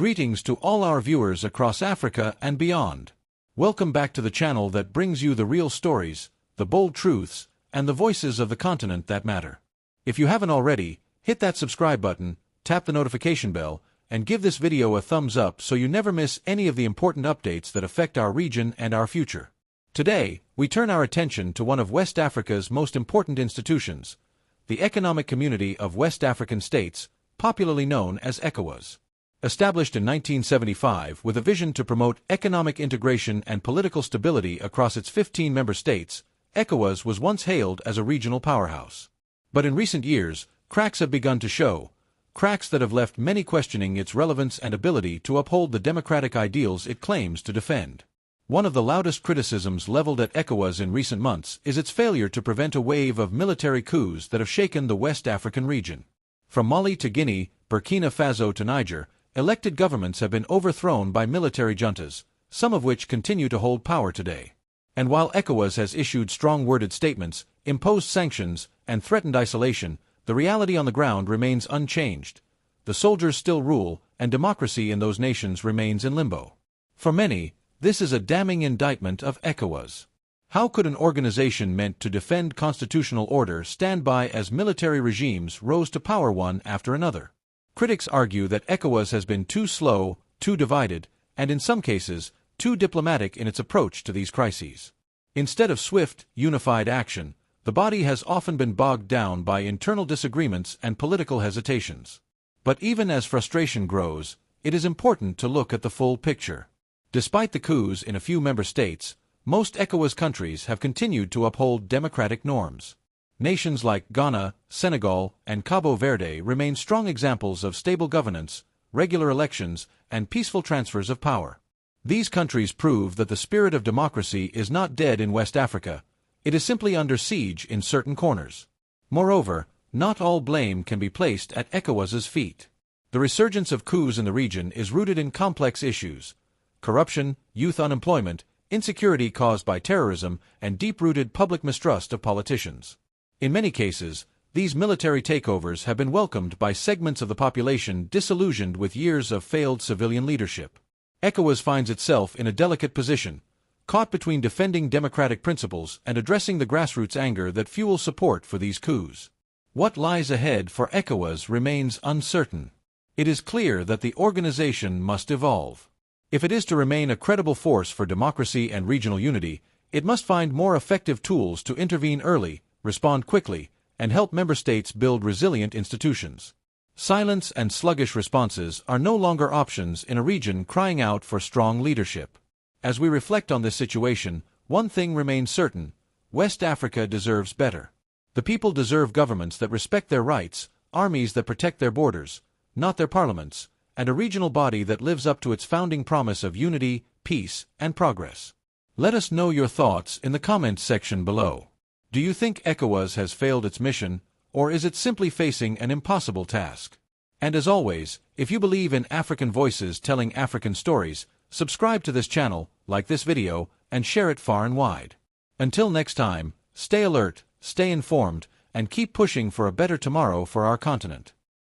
Greetings to all our viewers across Africa and beyond. Welcome back to the channel that brings you the real stories, the bold truths, and the voices of the continent that matter. If you haven't already, hit that subscribe button, tap the notification bell, and give this video a thumbs up so you never miss any of the important updates that affect our region and our future. Today, we turn our attention to one of West Africa's most important institutions, the Economic Community of West African States, popularly known as ECOWAS. Established in 1975 with a vision to promote economic integration and political stability across its 15 member states, ECOWAS was once hailed as a regional powerhouse. But in recent years, cracks have begun to show, cracks that have left many questioning its relevance and ability to uphold the democratic ideals it claims to defend. One of the loudest criticisms leveled at ECOWAS in recent months is its failure to prevent a wave of military coups that have shaken the West African region. From Mali to Guinea, Burkina Faso to Niger, elected governments have been overthrown by military juntas, some of which continue to hold power today. And while ECOWAS has issued strong-worded statements, imposed sanctions, and threatened isolation, the reality on the ground remains unchanged. The soldiers still rule, and democracy in those nations remains in limbo. For many, this is a damning indictment of ECOWAS. How could an organization meant to defend constitutional order stand by as military regimes rose to power one after another? Critics argue that ECOWAS has been too slow, too divided, and in some cases, too diplomatic in its approach to these crises. Instead of swift, unified action, the body has often been bogged down by internal disagreements and political hesitations. But even as frustration grows, it is important to look at the full picture. Despite the coups in a few member states, most ECOWAS countries have continued to uphold democratic norms. Nations like Ghana, Senegal, and Cabo Verde remain strong examples of stable governance, regular elections, and peaceful transfers of power. These countries prove that the spirit of democracy is not dead in West Africa, it is simply under siege in certain corners. Moreover, not all blame can be placed at ECOWAS's feet. The resurgence of coups in the region is rooted in complex issues: corruption, youth unemployment, insecurity caused by terrorism, and deep-rooted public mistrust of politicians. In many cases, these military takeovers have been welcomed by segments of the population disillusioned with years of failed civilian leadership. ECOWAS finds itself in a delicate position, caught between defending democratic principles and addressing the grassroots anger that fuels support for these coups. What lies ahead for ECOWAS remains uncertain. It is clear that the organization must evolve. If it is to remain a credible force for democracy and regional unity, it must find more effective tools to intervene early, respond quickly, and help member states build resilient institutions. Silence and sluggish responses are no longer options in a region crying out for strong leadership. As we reflect on this situation, one thing remains certain: West Africa deserves better. The people deserve governments that respect their rights, armies that protect their borders, not their parliaments, and a regional body that lives up to its founding promise of unity, peace, and progress. Let us know your thoughts in the comments section below. Do you think ECOWAS has failed its mission, or is it simply facing an impossible task? And as always, if you believe in African voices telling African stories, subscribe to this channel, like this video, and share it far and wide. Until next time, stay alert, stay informed, and keep pushing for a better tomorrow for our continent.